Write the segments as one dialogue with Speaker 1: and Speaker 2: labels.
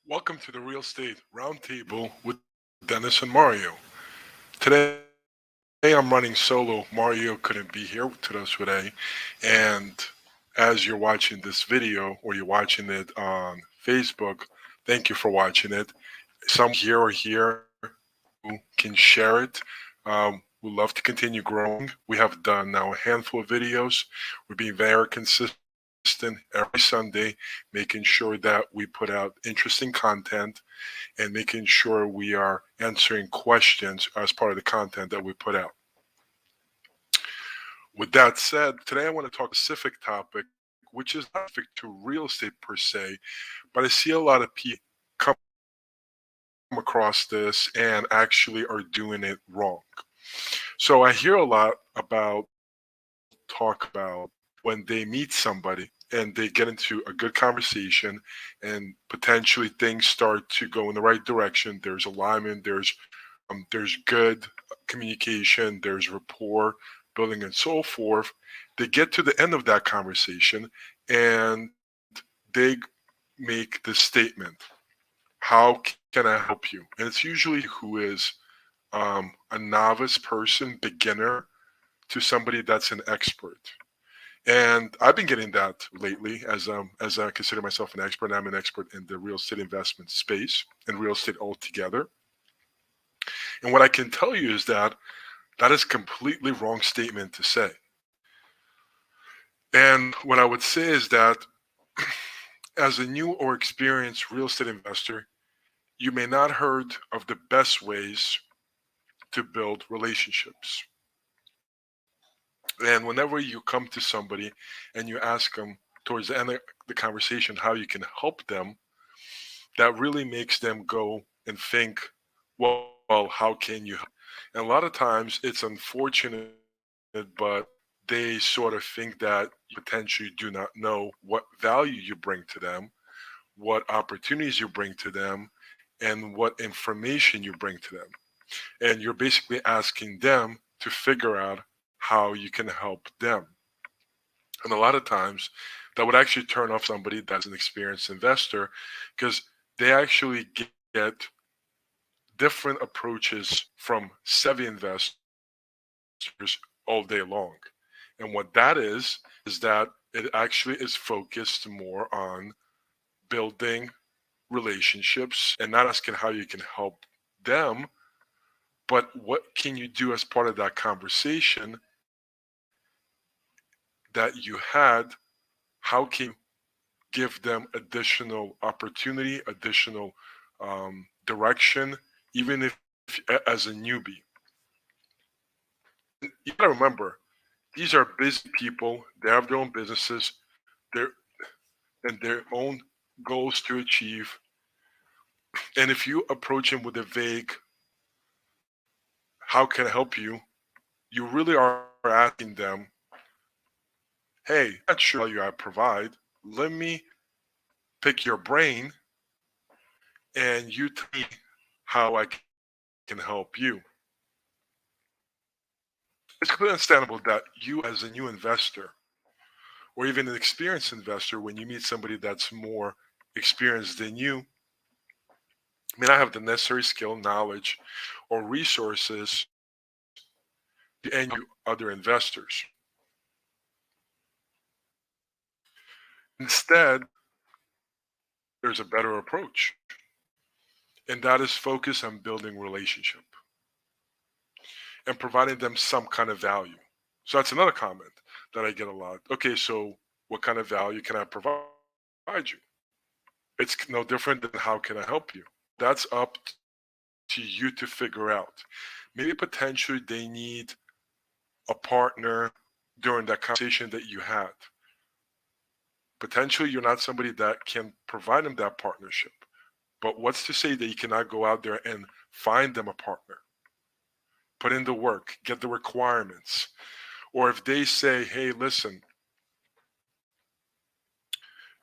Speaker 1: Welcome to the Real Estate Roundtable with Dennis and Mario. Today I'm running solo. Mario couldn't be here with us today. And as you're watching this video or you're watching it on Facebook, thank you for watching it. Someone here or here who can share it. We love to continue growing. We have done now a handful of videos. We're being very consistent every Sunday, making sure that we put out interesting content and making sure we are answering questions as part of the content that we put out. With that said, today I want to talk a specific topic, which is not specific to real estate per se, but I see a lot of people come across this and actually are doing it wrong. So I hear a lot about talk about when they meet somebody and they get into a good conversation and potentially things start to go in the right direction. There's alignment, there's good communication, there's rapport building and so forth. They get to the end of that conversation and they make the statement, how can I help you? And it's usually who is a novice person, beginner, to somebody that's an expert. And I've been getting that lately as I consider myself an expert. I'm an expert in the real estate investment space and real estate altogether. And what I can tell you is that that is completely wrong statement to say. And what I would say is that as a new or experienced real estate investor, you may not heard of the best ways to build relationships. And whenever you come to somebody and you ask them towards the end of the conversation how you can help them, that really makes them go and think, well, how can you help? And a lot of times it's unfortunate, but they sort of think that you potentially do not know what value you bring to them, what opportunities you bring to them, and what information you bring to them. And you're basically asking them to figure out how you can help them. And a lot of times that would actually turn off somebody that's an experienced investor because they actually get different approaches from savvy investors all day long. And what that is that it actually is focused more on building relationships and not asking how you can help them, but what can you do as part of that conversation that you had? How can you give them additional opportunity, additional direction, even if as a newbie? And you gotta remember, these are busy people. They have their own businesses, their and their own goals to achieve. And if you approach them with a vague, "How can I help you?" you really are asking them, "Hey, I'm not sure what value I provide. Let me pick your brain, and you tell me how I can help you." It's completely understandable that you, as a new investor, or even an experienced investor, when you meet somebody that's more experienced than you, may not have the necessary skill, knowledge, or resources to end you other investors. Instead, there's a better approach, and that is focus on building relationship and providing them some kind of value. So that's another comment that I get a lot. Okay, so what kind of value can I provide you? It's no different than how can I help you. That's up to you to figure out. Maybe potentially they need a partner during that conversation that you had. Potentially you're not somebody that can provide them that partnership. But what's to say that you cannot go out there and find them a partner? Put in the work, get the requirements. Or if they say, hey, listen,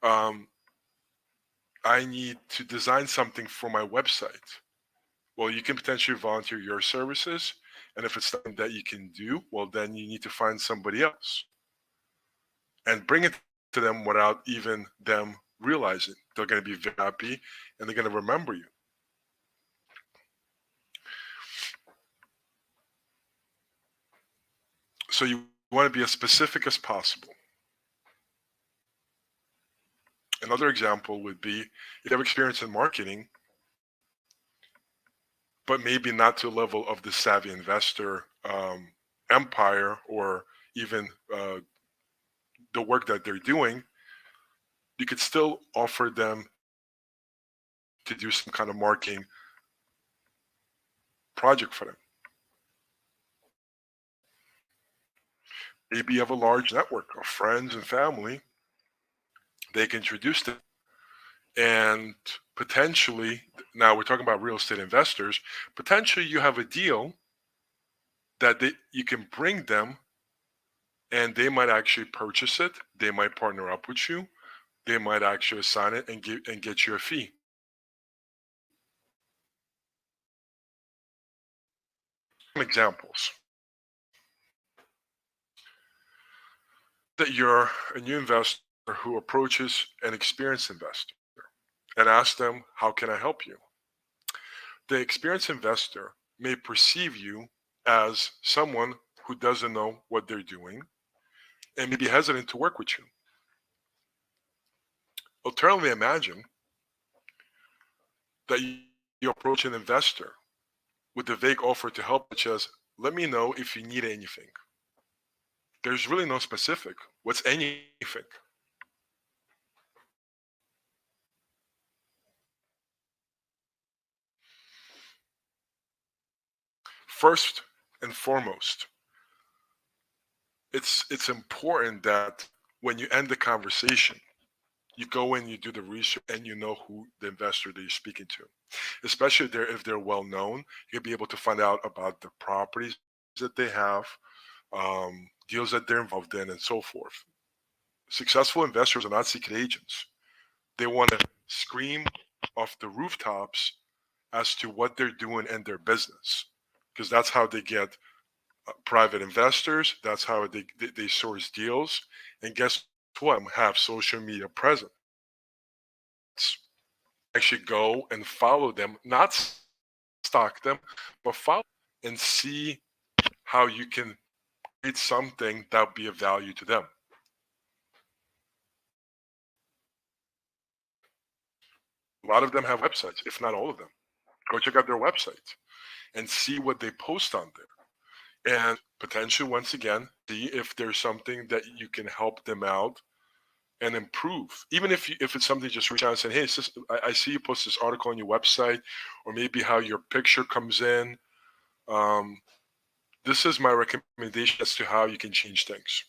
Speaker 1: um, I need to design something for my website. Well, you can potentially volunteer your services. And if it's something that you can do, well, then you need to find somebody else and bring it to them without even them realize it. They're going to be very happy and they're going to remember you. So you want to be as specific as possible. Another example would be if you have experience in marketing, but maybe not to the level of the savvy investor empire or even the work that they're doing, you could still offer them to do some kind of marketing project for them. Maybe you have a large network of friends and family. They can introduce them. And potentially, now we're talking about real estate investors, potentially you have a deal that you can bring them and they might actually purchase it. They might partner up with you. They might actually sign it and get you a fee. Some examples that you're a new investor who approaches an experienced investor and asks them, how can I help you? The experienced investor may perceive you as someone who doesn't know what they're doing and may be hesitant to work with you. Alternatively, imagine that you approach an investor with a vague offer to help, such as, let me know if you need anything. There's really no specific. What's anything? First and foremost, it's important that when you end the conversation, you go in, you do the research, and you know who the investor that you're speaking to. Especially if they're well known, you'll be able to find out about the properties that they have, deals that they're involved in, and so forth. Successful investors are not secret agents. They want to scream off the rooftops as to what they're doing in their business, because that's how they get private investors. That's how they source deals. And guess what? Have social media presence. Actually go and follow them, not stalk them, but follow and see how you can create something that would be of value to them. A lot of them have websites, if not all of them. Go check out their websites and see what they post on there. And potentially, once again, see if there's something that you can help them out and improve. Even if it's something, just reach out and say, hey, I see you post this article on your website, or maybe how your picture comes in. This is my recommendation as to how you can change things.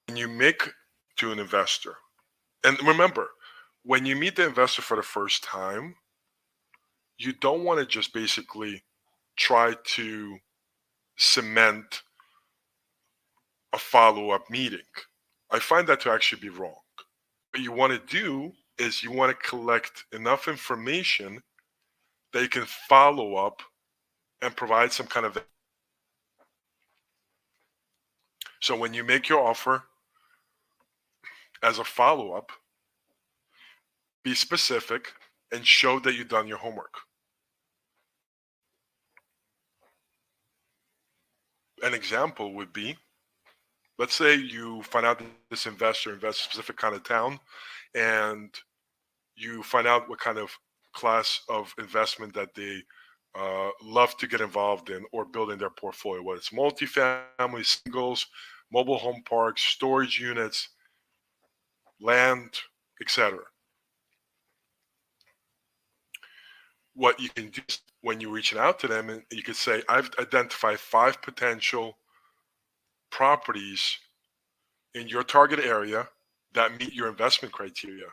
Speaker 1: When you make to an investor, and remember, when you meet the investor for the first time, you don't want to just basically try to cement a follow-up meeting. I find that to actually be wrong. What you want to do is you want to collect enough information that you can follow up and provide some kind of. So when you make your offer as a follow-up, be specific and show that you've done your homework. An example would be, let's say you find out that this investor invests in a specific kind of town, and you find out what kind of class of investment that they love to get involved in or build in their portfolio, whether it's multifamily, singles, mobile home parks, storage units, land, etc. What you can do when you're reaching out to them, and you could say, I've identified 5 potential properties in your target area that meet your investment criteria.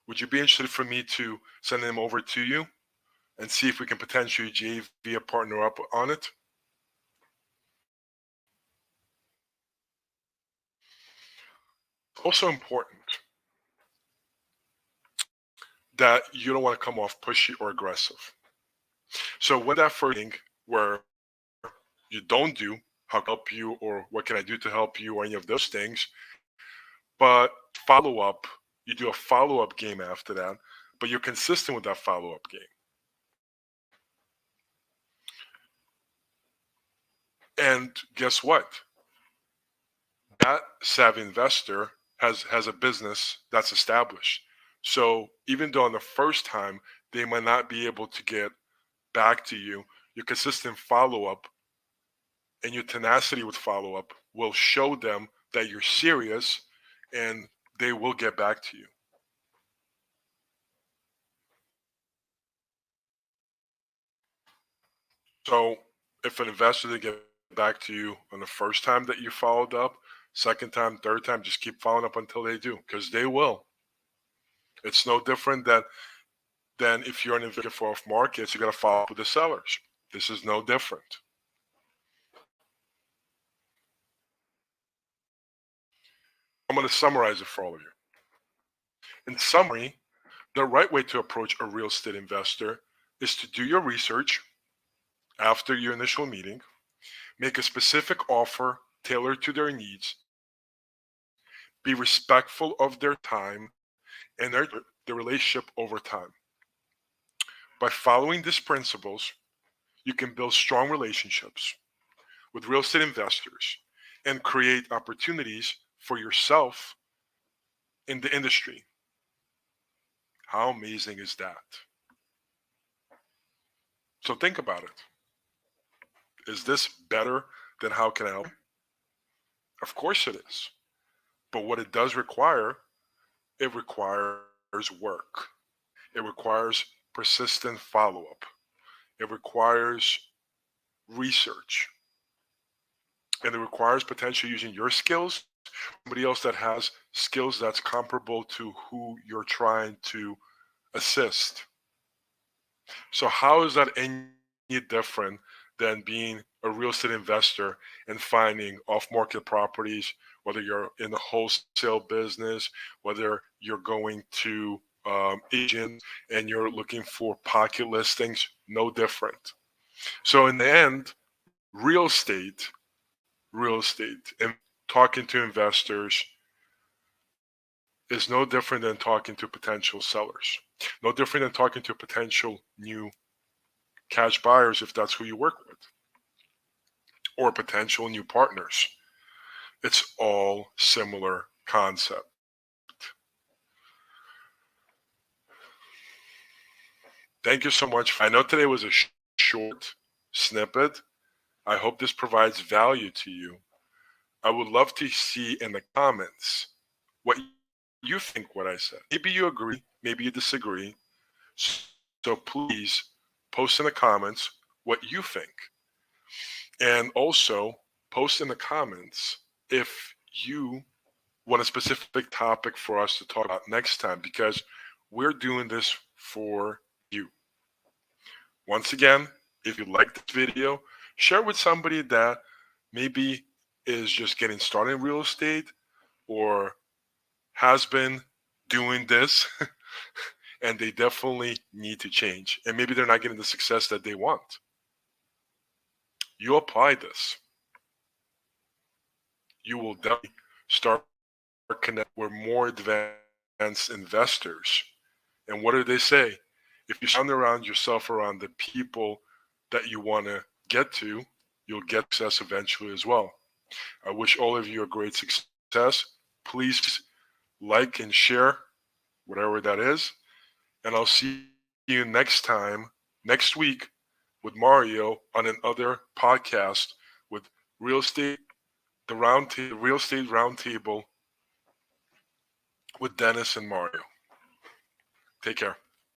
Speaker 1: Would you be interested for me to send them over to you and see if we can potentially JV a partner up on it? Also important that you don't want to come off pushy or aggressive. So when that first thing where you don't do how can I help you, or what can I do to help you, or any of those things. But follow up, you do a follow up game after that, but you're consistent with that follow up game. And guess what? That savvy investor has a business that's established. So even though on the first time they might not be able to get back to you, your consistent follow up and your tenacity with follow up will show them that you're serious, and they will get back to you. So if an investor didn't get back to you on the first time that you followed up, second time, third time, just keep following up until they do, because they will. It's no different than if you're an investor for off markets, you got to follow up with the sellers. This is no different. I'm going to summarize it for all of you. In summary, the right way to approach a real estate investor is to do your research after your initial meeting, make a specific offer tailored to their needs, be respectful of their time and the relationship over time. By following these principles, you can build strong relationships with real estate investors and create opportunities for yourself in the industry. How amazing is that? So think about it. Is this better than how can I help? Of course it is. But what it does require, it requires work. It requires persistent follow-up. It requires research. And it requires potentially using your skills, somebody else that has skills that's comparable to who you're trying to assist. So how is that any different than being a real estate investor and finding off-market properties, whether you're in the wholesale business, whether you're going to agents and you're looking for pocket listings? No different. So in the end, real estate and talking to investors is no different than talking to potential sellers. No different than talking to potential new cash buyers, if that's who you work with, or potential new partners. It's all similar concept. Thank you so much. I know today was a short snippet. I hope this provides value to you. I would love to see in the comments what you think what I said. Maybe you agree, maybe you disagree. So please post in the comments what you think. And also post in the comments if you want a specific topic for us to talk about next time, because we're doing this for you. Once again, if you like this video, share with somebody that maybe is just getting started in real estate or has been doing this and they definitely need to change. And maybe they're not getting the success that they want. You apply this. You will definitely start connect with more advanced investors. And what do they say? If you surround yourself around the people that you want to get to, you'll get success eventually as well. I wish all of you a great success. Please like and share, whatever that is. And I'll see you next time, next week, with Mario on another podcast with Real Estate Roundtable with Dennis and Mario. Take care.